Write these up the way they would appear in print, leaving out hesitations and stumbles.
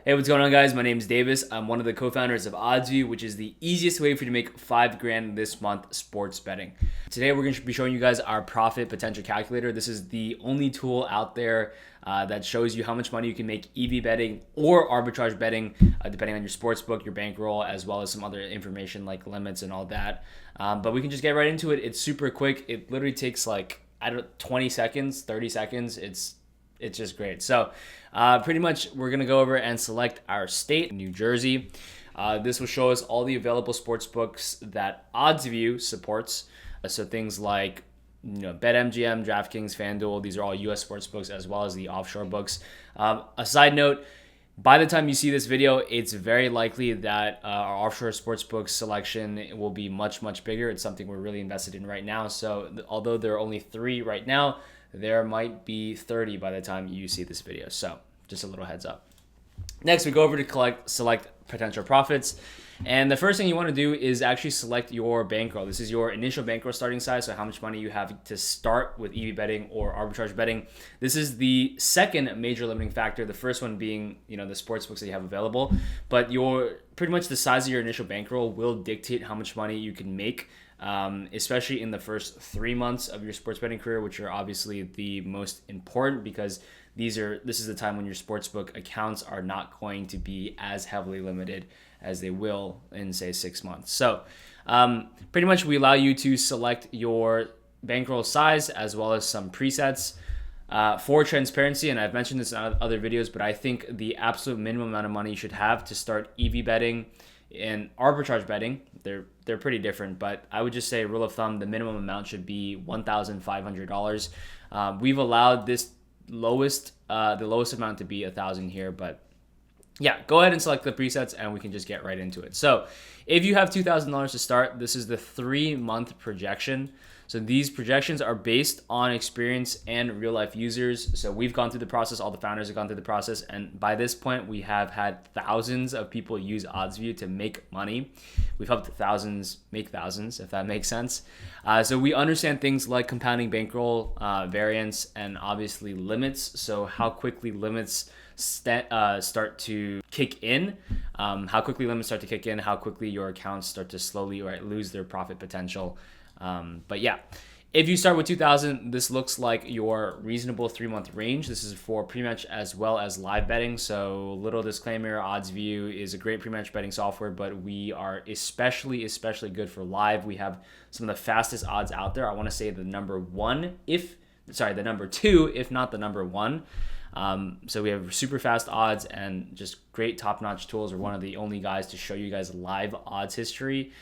Hey, what's going on, guys? My name is Davis. I'm one of the co-founders of OddsView, which is the easiest way for you to make $5 grand this month sports betting. Today, we're going to be showing you guys our profit potential calculator. This is the only tool out there that shows you how much money you can make EV betting or arbitrage betting, depending on your sports book, your bankroll, as well as some other information like limits and all that. But we can just get right into it. It's super quick. It literally takes like 20 seconds, 30 seconds. It's just great. So pretty much we're going to go over and select our state, New Jersey. This will show us all the available sports books that OddsView supports. So things like BetMGM, DraftKings, FanDuel, these are all US sports books as well as the offshore books. A side note, by the time you see this video, it's very likely that our offshore sportsbook selection will be much, much bigger. It's something we're really invested in right now. So although there are only 3 right now, there might be 30 by the time you see this video. So just a little heads up. Next, we go over to select potential profits. And the first thing you want to do is actually select your bankroll. This is your initial bankroll starting size, so how much money you have to start with EV betting or arbitrage betting. This is the second major limiting factor, the first one being the sports books that you have available. But pretty much the size of your initial bankroll will dictate how much money you can make, especially in the first 3 months of your sports betting career, which are obviously the most important because this is the time when your sportsbook accounts are not going to be as heavily limited as they will in, say, 6 months. So pretty much we allow you to select your bankroll size as well as some presets. For transparency, and I've mentioned this in other videos, but I think the absolute minimum amount of money you should have to start EV betting and arbitrage betting, they're pretty different, but I would just say, rule of thumb, the minimum amount should be $1,500. We've allowed this the lowest amount to be $1,000 here, but yeah, go ahead and select the presets and we can just get right into it. So if you have $2,000 to start, this is the 3-month projection. So these projections are based on experience and real life users. So we've gone through the process, all the founders have gone through the process, and by this point we have had thousands of people use OddsView to make money. We've helped thousands make thousands, if that makes sense. So we understand things like compounding bankroll, variance, and obviously limits. So how quickly limits start to kick in, how quickly your accounts start to slowly lose their profit potential. But yeah, if you start with 2,000, this looks like your reasonable 3-month range. This is for pre-match as well as live betting. So little disclaimer, OddsView is a great pre-match betting software, but we are especially good for live. We have some of the fastest odds out there. I want to say the number 2, if not the number 1. So we have super fast odds and just great top-notch tools. We're one of the only guys to show you guys live odds history.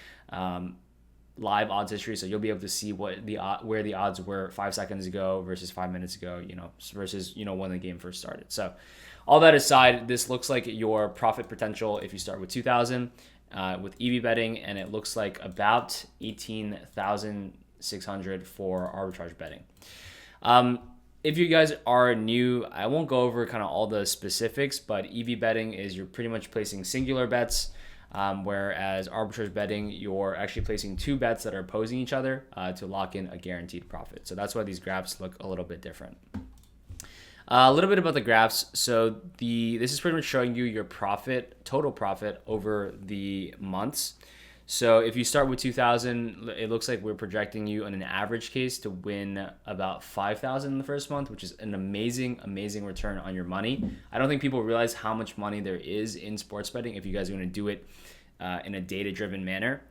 So you'll be able to see where the odds were 5 seconds ago versus 5 minutes ago, versus when the game first started. So all that aside, this looks like your profit potential if you start with 2,000 with EV betting, and it looks like about 18,600 for arbitrage betting. If you guys are new, I won't go over kind of all the specifics, but EV betting is you're pretty much placing singular bets. Whereas arbitrage betting, you're actually placing 2 bets that are opposing each other to lock in a guaranteed profit. So that's why these graphs look a little bit different. A little bit about the graphs. So this is pretty much showing you your total profit over the months. So if you start with 2,000, it looks like we're projecting you on an average case to win about 5,000 in the first month, which is an amazing, amazing return on your money. I don't think people realize how much money there is in sports betting if you guys are going to do it in a data-driven manner.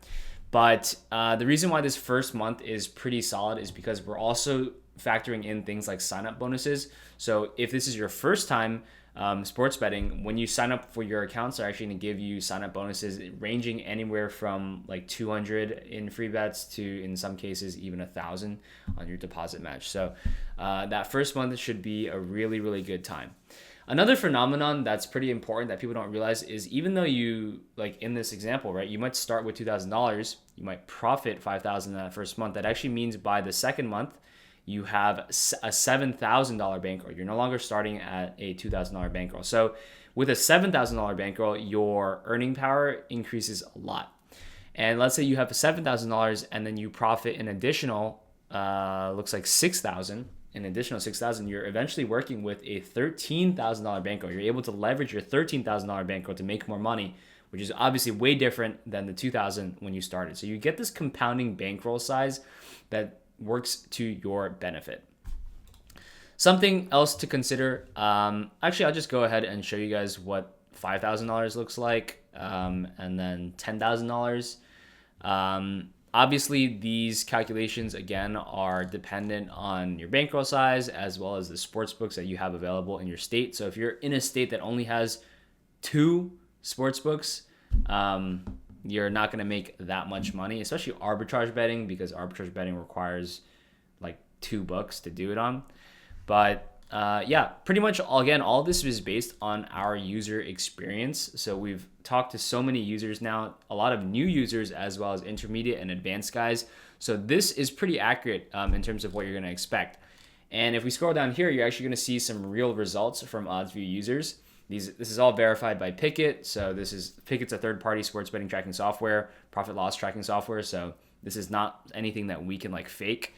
But the reason why this first month is pretty solid is because we're also factoring in things like sign-up bonuses. So if this is your first time sports betting, when you sign up for your accounts, they're actually going to give you sign-up bonuses ranging anywhere from like 200 in free bets to, in some cases, even 1,000 on your deposit match. So that first month should be a really, really good time. Another phenomenon that's pretty important that people don't realize is, even though you, like in this example, right, you might start with $2,000, you might profit 5,000 in that first month. That actually means by the second month, you have a $7,000 bankroll. You're no longer starting at a $2,000 bankroll. So with a $7,000 bankroll, your earning power increases a lot. And let's say you have $7,000 and then you profit an additional, looks like $6,000 an additional 6,000, you're eventually working with a $13,000 bankroll. You're able to leverage your $13,000 bankroll to make more money, which is obviously way different than the 2,000 when you started. So you get this compounding bankroll size that works to your benefit. Something else to consider. Actually, I'll just go ahead and show you guys what $5,000 looks like, and then $10,000. Obviously, these calculations, again, are dependent on your bankroll size as well as the sports books that you have available in your state. So if you're in a state that only has 2 sports books, you're not going to make that much money, especially arbitrage betting, because arbitrage betting requires like 2 books to do it on. But yeah, pretty much all this is based on our user experience. So we've talked to so many users now, a lot of new users as well as intermediate and advanced guys. So this is pretty accurate in terms of what you're going to expect. And if we scroll down here, you're actually going to see some real results from OddsView users. This is all verified by Pickett. So Pickett's a third-party sports betting tracking software, profit loss tracking software. So this is not anything that we can like fake.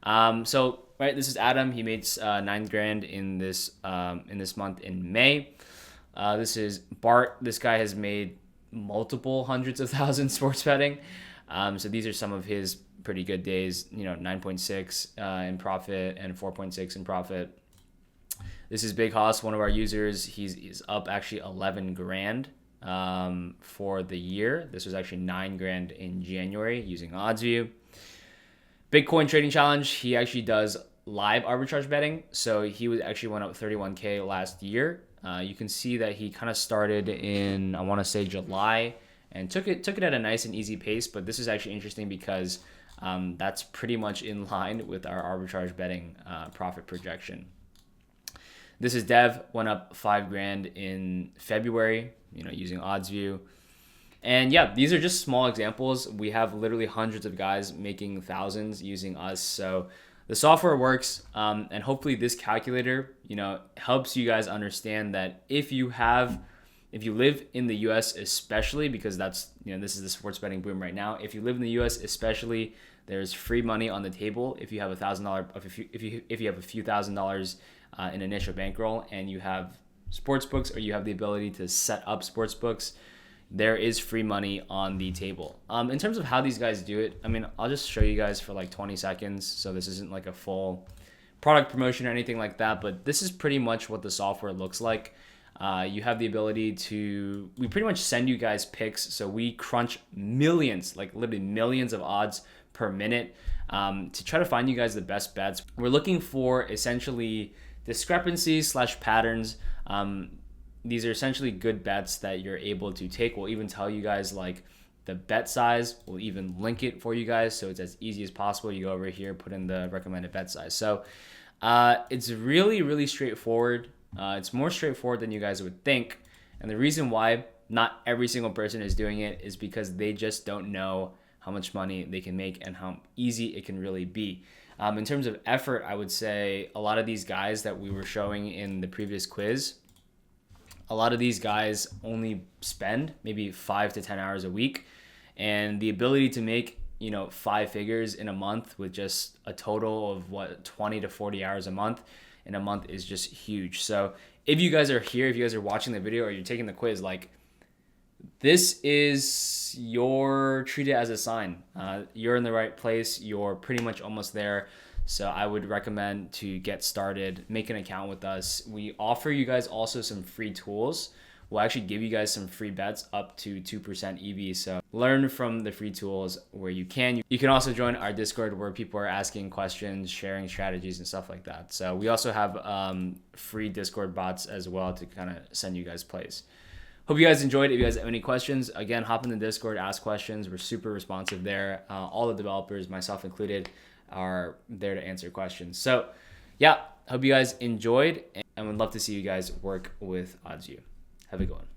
So right, this is Adam. He made $9,000 in this month in May. This is Bart. This guy has made multiple hundreds of thousands sports betting. So these are some of his pretty good days. 9.6 in profit and 4.6 in profit. This is Big Hoss, one of our users. He's up actually $11,000 for the year. This was actually $9,000 in January using OddsView. Bitcoin Trading Challenge, he actually does live arbitrage betting. So he went up $31K last year. You can see that he kind of started in, I want to say July, and took it at a nice and easy pace. But this is actually interesting because that's pretty much in line with our arbitrage betting profit projection. This is Dev, went up $5,000 in February, using OddsView. And yeah, these are just small examples. We have literally hundreds of guys making thousands using us. So the software works, and hopefully this calculator, helps you guys understand that if you live in the US especially, because that's, this is the sports betting boom right now. If you live in the US especially, there's free money on the table if you have $1,000, if you have a few $1,000s in initial bankroll, and you have sports books, or you have the ability to set up sports books. There is free money on the table. In terms of how these guys do it, I'll just show you guys for like 20 seconds. So this isn't like a full product promotion or anything like that, but this is pretty much what the software looks like. You have the ability we pretty much send you guys picks. So we crunch millions, like literally millions of odds per minute to try to find you guys the best bets. We're looking for essentially discrepancies / patterns. These are essentially good bets that you're able to take. We'll even tell you guys like the bet size. We'll even link it for you guys, so it's as easy as possible. You go over here, put in the recommended bet size. So it's really, really straightforward. It's more straightforward than you guys would think. And the reason why not every single person is doing it is because they just don't know how much money they can make and how easy it can really be. In terms of effort, I would say a lot of these guys that we were showing in the previous quiz, a lot of these guys only spend maybe 5 to 10 hours a week, and the ability to make 5 figures in a month with just a total of 20 to 40 hours a month in a month is just huge. So if you guys are here, if you guys are watching the video or you're taking the quiz, like this is treat it as a sign. You're in the right place. You're pretty much almost there. So I would recommend to get started, make an account with us. We offer you guys also some free tools. We'll actually give you guys some free bets up to 2% EV. So learn from the free tools where you can. You can also join our Discord where people are asking questions, sharing strategies and stuff like that. So we also have free Discord bots as well to kind of send you guys plays. Hope you guys enjoyed. If you guys have any questions, again, hop in the Discord, ask questions. We're super responsive there. All the developers, myself included, are there to answer questions. So yeah, hope you guys enjoyed, and would love to see you guys work with OddsView. Have a good one.